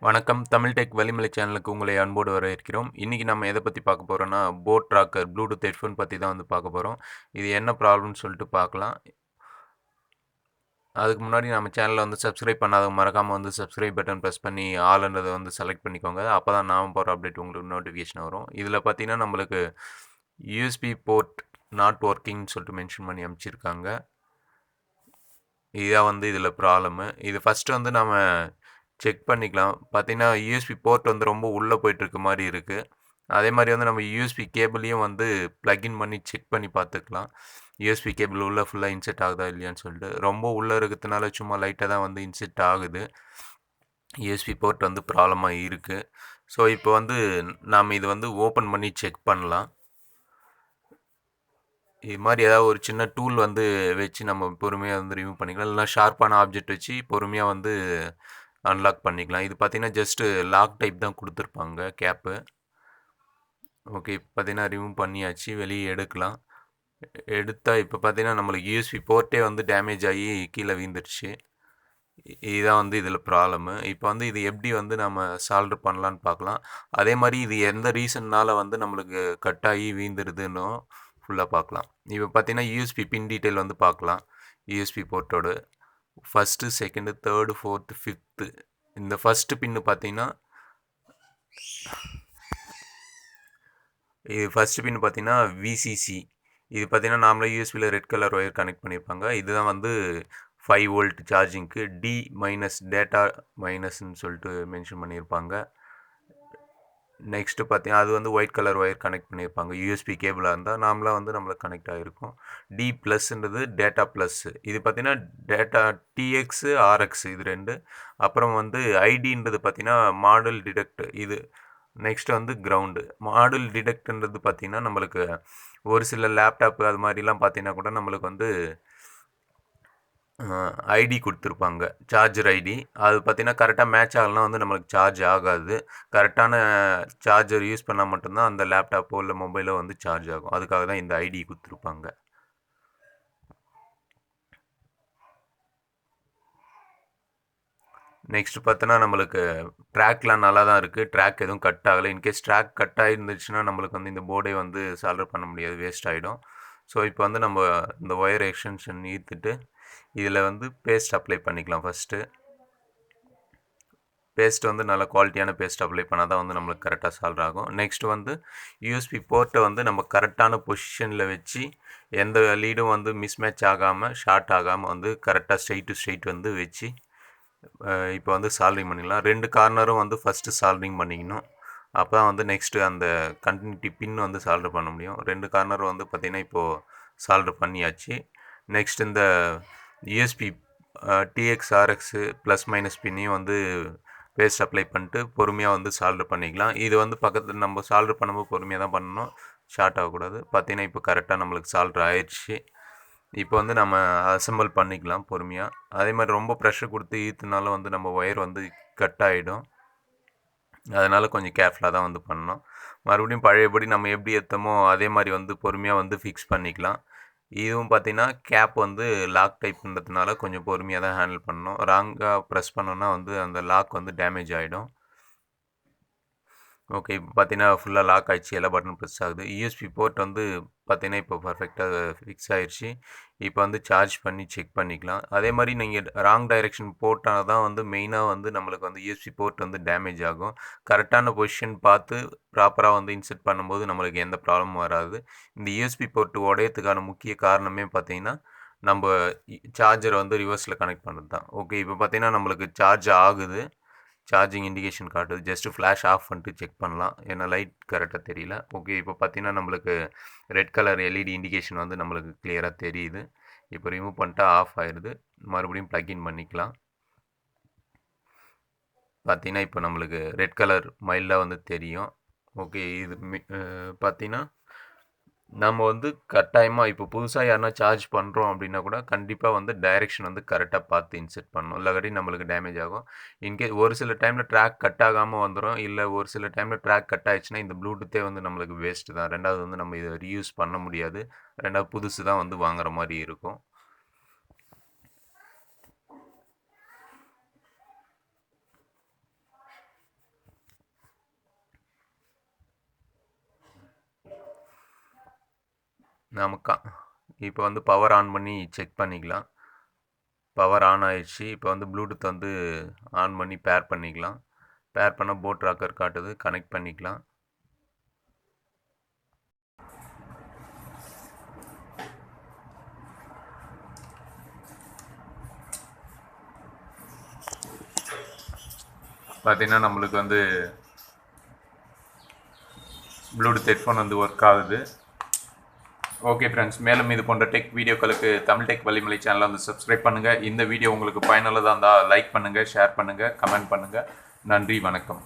வணக்கம். தமிழ் டெக் வழிமலை சேனலுக்கு உங்களை அன்போடு வரவேற்கிறோம். இன்னைக்கு நம்ம எத பத்தி பார்க்க போறோம்னா, போட் ட்ராக்கர் ப்ளூடூத் ஹெட்ஃபோன் பத்தி தான் வந்து பார்க்க போறோம். இது என்ன ப்ராப்ளம்னு சொல்லிட்டு பார்க்கலாம். அதுக்கு முன்னாடி நம்ம சேனல வந்து சப்ஸ்கிரைப் பண்ணாதவங்க மறக்காம வந்து சப்ஸ்கிரைப் பட்டன் பிரஸ் பண்ணி ஆல்ன்றத வந்து செலக்ட் பண்ணிக்கோங்க. அப்பதான் நாம போடுற அப்டேட் உங்களுக்கு நோட்டிஃபிகேஷன் வரும். இதுல பார்த்தீங்கன்னா, நம்மளுக்கு யூஎஸ்பி போர்ட் நாட் ஒர்க்கிங்ன்னு சொல்லிட்டு மென்ஷன் பண்ணி அனுப்பிச்சிருக்காங்க. இதுதான் வந்து இதில் ப்ராப்ளமு. இது ஃபஸ்ட்டு வந்து நம்ம செக் பண்ணிக்கலாம். பார்த்தீங்கன்னா, யூஎஸ்பி போர்ட் வந்து ரொம்ப உள்ளே போயிட்டுருக்க மாரி இருக்குது. அதே மாரி வந்து நம்ம யூஎஸ்பி கேபிளையும் வந்து ப்ளக்இன் பண்ணி செக் பண்ணி பார்த்துக்கலாம். யூஎஸ்பி கேபிள் உள்ளே ஃபுல்லாக இன்செர்ட் ஆகுதா இல்லையான்னு சொல்லிட்டு. ரொம்ப உள்ளே இருக்கிறதுனால சும்மா லைட்டாக தான் வந்து இன்செர்ட் ஆகுது. யூஎஸ்பி போர்ட் வந்து ப்ராப்ளமாக இருக்குது. ஸோ இப்போ வந்து நாம் இது வந்து ஓப்பன் பண்ணி செக் பண்ணலாம். இது மாதிரி ஏதாவது ஒரு சின்ன டூல் வந்து வச்சு நம்ம பொறுமையாக வந்து ரிமூவ் பண்ணிக்கலாம். இல்லைனா ஷார்ப்பான ஆப்ஜெக்ட் வச்சு பொறுமையாக வந்து அன்லாக் பண்ணிக்கலாம். இது பார்த்தீங்கன்னா ஜஸ்ட்டு லாக் டைப் தான் கொடுத்துருப்பாங்க கேப்பு. ஓகே, இப்போ பார்த்தீங்கன்னா ரிமூவ் பண்ணியாச்சு. வெளியே எடுக்கலாம். எடுத்தால் இப்போ பார்த்தீங்கன்னா நம்மளுக்கு யூஎஸ்பி போர்ட்டே வந்து டேமேஜ் ஆகி கீழே வீழ்ந்துருச்சு. இதுதான் வந்து இதில் ப்ராப்ளமு. இப்போ வந்து இது எப்படி வந்து நம்ம சால்வ் பண்ணலான்னு பார்க்கலாம். அதே மாதிரி இது எந்த ரீசன்னால் வந்து நம்மளுக்கு கட் ஆகி வீழ்ந்துருதுன்னு ஃபுல்லாக பார்க்கலாம். இப்போ பார்த்தீங்கன்னா யூஎஸ்பி பின் டீட்டெயில் வந்து பார்க்கலாம். யூஎஸ்பி போர்ட்டோட first, second, third, fourth, fifth. இந்த ஃபஸ்ட்டு பின்னு பார்த்தீங்கன்னா இது ஃபஸ்ட்டு பின் பார்த்தீங்கன்னா விசிசி. இது பார்த்தீங்கன்னா நார்மலாக யூஎஸ்பியில் ரெட் கலர் ஒயர் கனெக்ட் பண்ணியிருப்பாங்க. இதுதான் வந்து 5 வோல்ட் சார்ஜிங்க்கு டி மைனஸ் டேட்டா மைனஸ்ன்னு சொல்லிட்டு மென்ஷன் பண்ணியிருப்பாங்க. நெக்ஸ்ட்டு பார்த்தீங்கன்னா அது வந்து ஒயிட் கலர் ஒயர் கனெக்ட் பண்ணியிருப்பாங்க. யூஎஸ்பி கேபிளாக இருந்தால் நார்மலாக வந்து நம்மளுக்கு கனெக்ட் ஆகிருக்கும். டி ப்ளஸ்ன்றது டேட்டா ப்ளஸ்ஸு. இது பார்த்தீங்கன்னா டேட்டா டிஎக்ஸு, ஆர்எக்ஸு இது 2. அப்புறம் வந்து ஐடின்றது பார்த்தீங்கன்னா மாடல் டிடெக்ட் இது. நெக்ஸ்ட்டு வந்து கிரவுண்டு. மாடுல் டிடெக்ட்ன்றது பார்த்தீங்கன்னா நம்மளுக்கு ஒரு சில லேப்டாப்பு அது மாதிரிலாம் பார்த்தீங்கன்னா கூட நம்மளுக்கு வந்து ஐடி கொடுத்துருப்பாங்க, சார்ஜர் ஐடி. அது பார்த்தீங்கன்னா கரெக்டாக மேட்ச் ஆகலைன்னா வந்து நம்மளுக்கு சார்ஜ் ஆகாது. கரெக்டான சார்ஜர் யூஸ் பண்ணால் மட்டும்தான் அந்த லேப்டாப்போ இல்லை மொபைலோ வந்து சார்ஜ் ஆகும். அதுக்காக தான் இந்த ஐடி கொடுத்துருப்பாங்க. நெக்ஸ்ட் பார்த்தோன்னா நம்மளுக்கு ட்ராக்லாம் நல்லா தான் இருக்குது. ட்ராக் எதுவும் கட் ஆகலை. இன்கேஸ் ட்ராக் கட் ஆகிருந்துச்சுன்னா நம்மளுக்கு வந்து இந்த போர்டே வந்து சால்வ் பண்ண முடியாது, வேஸ்ட் ஆகிடும். ஸோ இப்போ வந்து நம்ம இந்த ஒயர் எக்ஸ்டென்ஷன் ஈர்த்துட்டு இதில் வந்து பேஸ்ட் அப்ளை பண்ணிக்கலாம். ஃபஸ்ட்டு பேஸ்ட் வந்து நல்ல குவாலிட்டியான பேஸ்ட் அப்ளை பண்ணால் தான் வந்து நம்மளுக்கு கரெக்டாக சால்வ் ஆகும். நெக்ஸ்ட் வந்து யூஎஸ்பி போர்ட்டை வந்து நம்ம கரெக்டான பொசிஷனில் வச்சு எந்த லீடும் வந்து மிஸ்மேட்ச் ஆகாமல் ஷார்ட் ஆகாமல் வந்து கரெக்டாக ஸ்ட்ரெயிட் டு ஸ்ட்ரெயிட் வந்து வச்சு இப்போ வந்து சால்விங் பண்ணிடலாம். 2 கார்னரும் வந்து ஃபஸ்ட்டு சால்விங் பண்ணிக்கணும். அப்போ தான் வந்து நெக்ஸ்ட்டு அந்த கண்டினியூட்டி பின் வந்து சால்வ் பண்ண முடியும். 2 கார்னரும் வந்து பார்த்திங்கன்னா இப்போது சால்வ் பண்ணியாச்சு. நெக்ஸ்ட் இந்த USB TX, RX plus minus பின்னையும் வந்து பேஸ்ட் அப்ளை பண்ணிட்டு பொறுமையாக வந்து சால்வ் பண்ணிக்கலாம். இது வந்து பக்கத்தில் நம்ம சால்வ் பண்ணும்போது பொறுமையாக தான் பண்ணணும், ஷார்ட் ஆகக்கூடாது. பார்த்திங்கன்னா இப்போ கரெக்டாக நம்மளுக்கு சால்வ் ஆயிடுச்சு. இப்போ வந்து நம்ம அசெம்பிள் பண்ணிக்கலாம் பொறுமையாக. அதே மாதிரி ரொம்ப ப்ரெஷர் கொடுத்து ஈர்த்துனாலும் வந்து நம்ம ஒயர் வந்து கட் ஆகிடும். அதனால் கொஞ்சம் கேர்ஃபுல்லாக தான் வந்து பண்ணணும். மறுபடியும் பழையபடி நம்ம எப்படி ஏற்றமோ அதே மாதிரி வந்து பொறுமையாக வந்து ஃபிக்ஸ் பண்ணிக்கலாம். இதுவும் பார்த்திங்கன்னா கேப் வந்து லாக் டைப்ன்றதுனால கொஞ்சம் பொறுமையாக தான் ஹேண்டில் பண்ணணும். ராங்காக ப்ரெஸ் பண்ணோன்னா வந்து அந்த லாக் வந்து டேமேஜ் ஆகிடும். ஓகே, இப்போ பார்த்தீங்கன்னா ஃபுல்லாக லாக் ஆகிடுச்சு. எல்லா பட்டனும் ப்ரெஸ் ஆகுது. யூஎஸ்பி போர்ட் வந்து பார்த்தீங்கன்னா இப்போ பர்ஃபெக்டாக ஃபிக்ஸ் ஆகிடுச்சு. இப்போ வந்து சார்ஜ் பண்ணி செக் பண்ணிக்கலாம். அதே மாதிரி நீங்கள் ராங் டைரெக்ஷன் போட்டால் தான் வந்து மெயினாக வந்து நம்மளுக்கு வந்து யூஎஸ்பி போர்ட் வந்து டேமேஜ் ஆகும். கரெக்டான பொசிஷன் பார்த்து ப்ராப்பராக வந்து இன்செர்ட் பண்ணும்போது நம்மளுக்கு எந்த ப்ராப்ளமும் வராது. இந்த யூஎஸ்பி போர்ட் உடையத்துக்கான முக்கிய காரணமே பார்த்தீங்கன்னா நம்ம சார்ஜரை வந்து ரிவர்ஸில் கனெக்ட் பண்ணுறது தான். ஓகே, இப்போ பார்த்தீங்கன்னா நம்மளுக்கு சார்ஜ் ஆகுது. சார்ஜிங் இண்டிகேஷன் காட்டுது. ஜஸ்ட்டு ஃப்ளாஷ் ஆஃப் பண்ணிட்டு செக் பண்ணலாம். ஏன்னா லைட் கரெக்டாக தெரியல. ஓகே, இப்போ பார்த்தீங்கன்னா நம்மளுக்கு ரெட் கலர் எல்இடி இண்டிகேஷன் வந்து நம்மளுக்கு கிளியராக தெரியுது. இப்போ ரிமூவ் பண்ணிட்டா ஆஃப் ஆயிடுது. மறுபடியும் ப்ளக்இன் பண்ணிக்கலாம். பார்த்தீங்கன்னா இப்போ நம்மளுக்கு ரெட் கலர் மைல்டாக வந்து தெரியும். ஓகே, இது பார்த்தீங்கன்னா நம்ம வந்து கட்டாயமாக இப்போ புதுசாக யாருனா சார்ஜ் பண்ணுறோம் அப்படின்னா கூட கண்டிப்பாக வந்து டைரெக்ஷன் வந்து கரெக்டாக பார்த்து இன்செர்ட் பண்ணணும். இல்லாட்டி நம்மளுக்கு டேமேஜ் ஆகும். இன்கேஸ் ஒரு சில டைமில் ட்ராக் கட் ஆகாமல் வந்துடும். இல்லை ஒரு சில டைமில் ட்ராக் கட் ஆகிடுச்சுன்னா இந்த ப்ளூடூத்தே வந்து நம்மளுக்கு வேஸ்ட்டு தான். ரெண்டாவது வந்து நம்ம இதை ரீயூஸ் பண்ண முடியாது. ரெண்டாவது புதுசு தான் வந்து வாங்குற மாதிரி இருக்கும். நமக்கா இப்போ வந்து பவர் ஆன் பண்ணி செக் பண்ணிக்கலாம். பவர் ஆன் ஆயிடுச்சு. இப்போ வந்து ப்ளூடூத் வந்து ஆன் பண்ணி பேர் பண்ணிக்கலாம். பேர் பண்ண போட் ராக்கர் காட்டுது. கனெக்ட் பண்ணிக்கலாம். பார்த்தீங்கன்னா நம்மளுக்கு வந்து ப்ளூடூத் ஹெட்ஃபோன் வந்து ஒர்க் ஆகுது. ஓகே ஃப்ரெண்ட்ஸ், மேலும் இது போன்ற டெக் வீடியோக்களுக்கு தமிழ் டெக் வழிமொழி சேனலை வந்து சப்ஸ்கிரைப் பண்ணுங்கள். இந்த வீடியோ உங்களுக்கு பயனுள்ளதாக இருந்தால் லைக் பண்ணுங்கள், ஷேர் பண்ணுங்கள், கமெண்ட் பண்ணுங்கள். நன்றி, வணக்கம்.